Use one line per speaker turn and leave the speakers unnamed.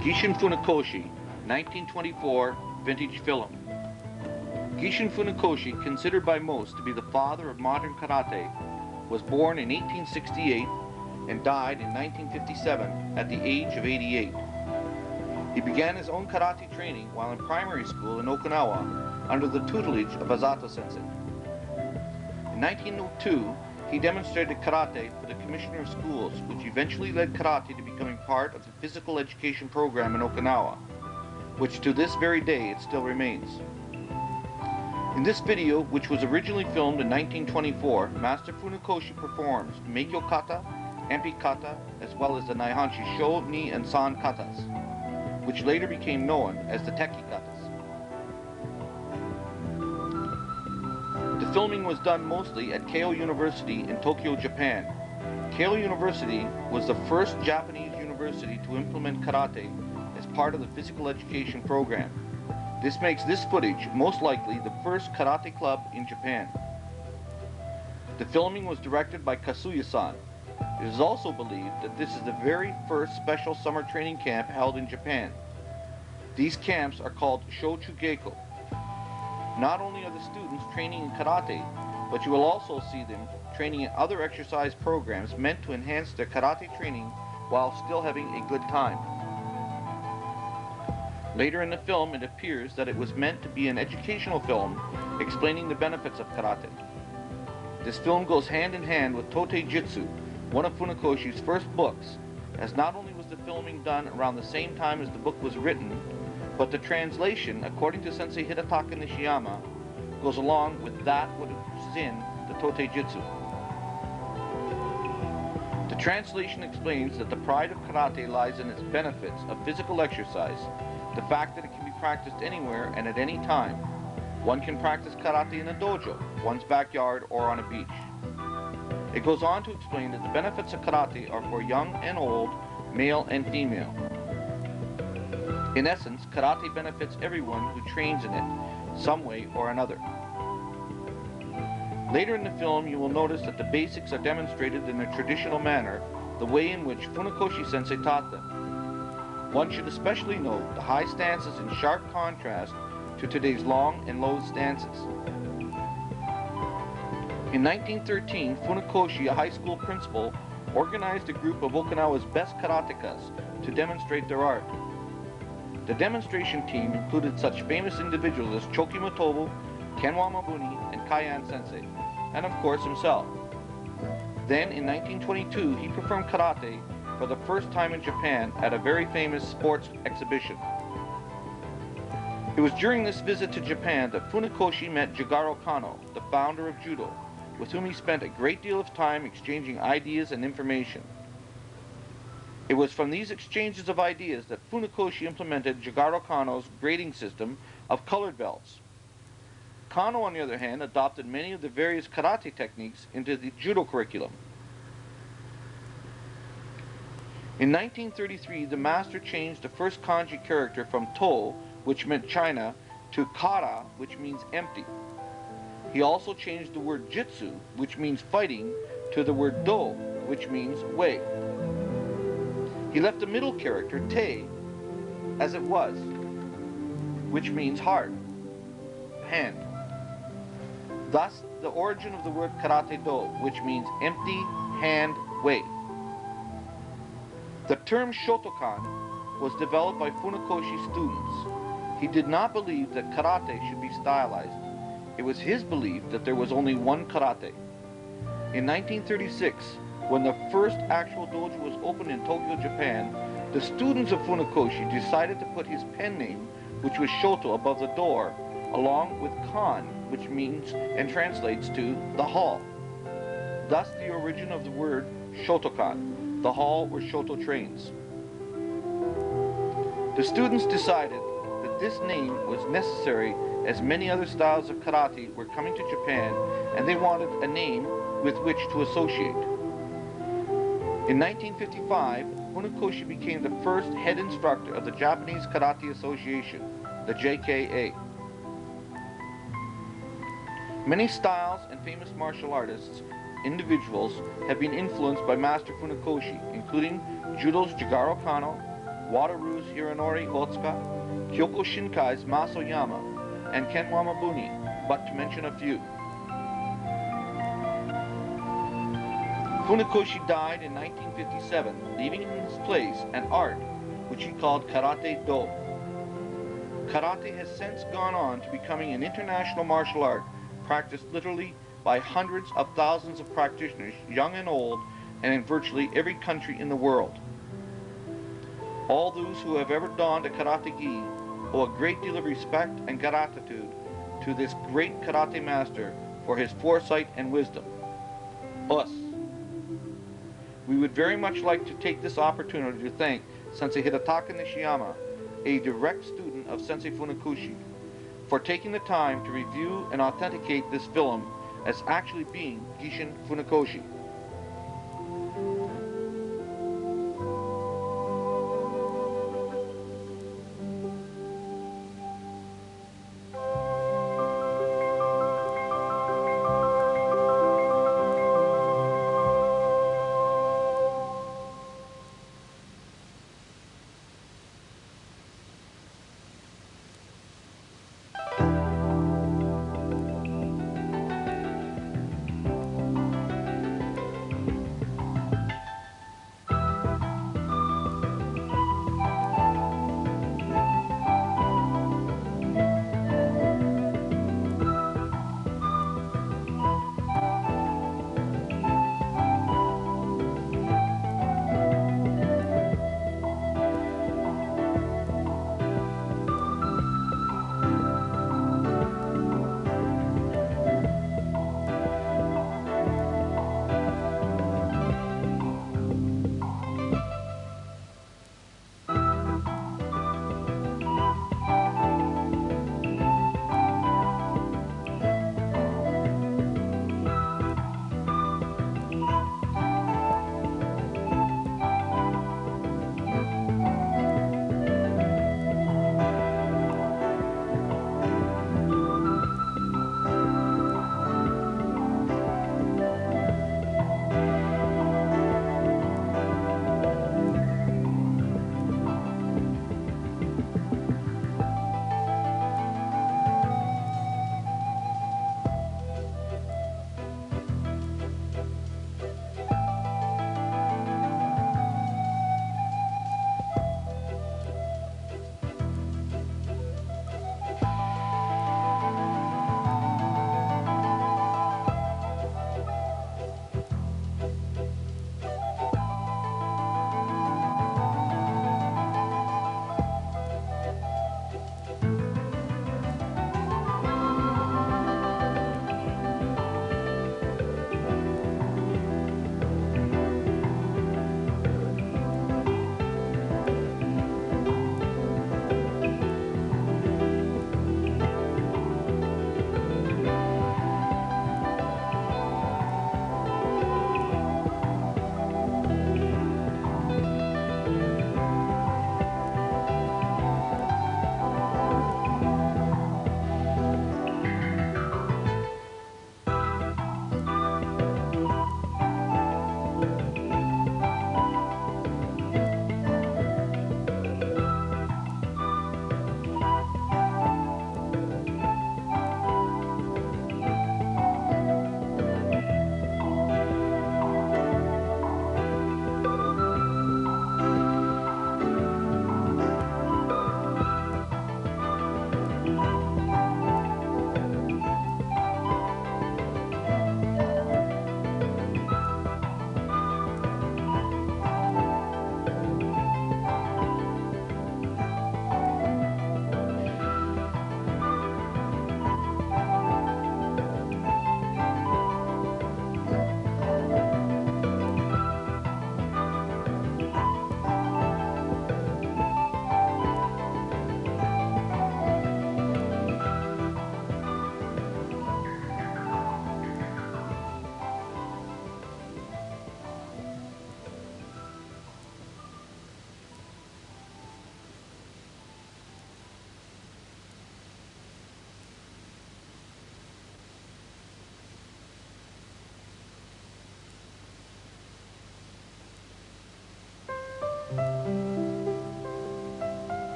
Gichin Funakoshi, 1924 vintage film. Gichin Funakoshi, considered by most to be the father of modern karate, was born in 1868 and died in 1957 at the age of 88. He began his own karate training while in primary school in Okinawa under the tutelage of Azato Sensei. In 1902, he demonstrated karate for the Commissioner of Schools, which eventually led karate to becoming part of the physical education program in Okinawa, which to this very day it still remains. In this video, which was originally filmed in 1924, Master Funakoshi performs Meikyo kata, Empi kata, as well as the Naihanshi Sho, Ni, and San katas, which later became known as the Teki katas. The filming was done mostly at Keio University in Tokyo, Japan. Keio University was the first Japanese university to implement karate as part of the physical education program. This makes this footage most likely the first karate club in Japan. The filming was directed by Kasuya-san. It is also believed that this is the very first special summer training camp held in Japan. These camps are called Shochugeko. Not only are the students training in karate, but you will also see them training in other exercise programs meant to enhance their karate training while still having a good time. Later in the film, it appears that it was meant to be an educational film explaining the benefits of karate. This film goes hand in hand with Totei Jitsu, one of Funakoshi's first books, as not only was the filming done around the same time as the book was written, but the translation, according to Sensei Hidataka Nishiyama, goes along with that which is in the Totei Jitsu. The translation explains that the pride of karate lies in its benefits of physical exercise, the fact that it can be practiced anywhere and at any time. One can practice karate in a dojo, one's backyard, or on a beach. It goes on to explain that the benefits of karate are for young and old, male and female. In essence, karate benefits everyone who trains in it, some way or another. Later in the film, you will notice that the basics are demonstrated in a traditional manner, the way in which Funakoshi Sensei taught them. One should especially note the high stances in sharp contrast to today's long and low stances. In 1913, Funakoshi, a high school principal, organized a group of Okinawa's best karatekas to demonstrate their art. The demonstration team included such famous individuals as Choki Motobu, Kenwa Mabuni, and Kaiyan Sensei, and of course himself. Then in 1922, he performed karate for the first time in Japan at a very famous sports exhibition. It was during this visit to Japan that Funakoshi met Jigaro Kano, the founder of judo, with whom he spent a great deal of time exchanging ideas and information. It was from these exchanges of ideas that Funakoshi implemented Jigaro Kano's grading system of colored belts. Kano, on the other hand, adopted many of the various karate techniques into the judo curriculum. In 1933, the master changed the first kanji character from To, which meant China, to Kara, which means empty. He also changed the word Jitsu, which means fighting, to the word Do, which means way. He left the middle character, Te, as it was, which means hard, hand. Thus, the origin of the word Karate Do, which means empty, hand, way. The term Shotokan was developed by Funakoshi students. He did not believe that karate should be stylized. It was his belief that there was only one karate. In 1936, when the first actual dojo was opened in Tokyo, Japan, the students of Funakoshi decided to put his pen name, which was Shoto, above the door, along with Kan, which means and translates to the hall. Thus the origin of the word Shotokan, the hall where Shoto trains. The students decided that this name was necessary as many other styles of karate were coming to Japan, and they wanted a name with which to associate. In 1955, Funakoshi became the first head instructor of the Japanese Karate Association, the JKA. Many styles and famous martial artists, individuals, have been influenced by Master Funakoshi, including Judo's Jigaro Kano, Wataru's Hironori Otsuka, Kyoko Shinkai's Masoyama, and Ken Wamabuni, but to mention a few. Funakoshi died in 1957, leaving in his place an art which he called Karate Do. Karate has since gone on to becoming an international martial art practiced literally by hundreds of thousands of practitioners, young and old, and in virtually every country in the world. All those who have ever donned a karate gi owe a great deal of respect and gratitude to this great karate master for his foresight and wisdom. Us. We would very much like to take this opportunity to thank Sensei Hidetaka Nishiyama, a direct student of Sensei Funakoshi, for taking the time to review and authenticate this film as actually being Gichin Funakoshi.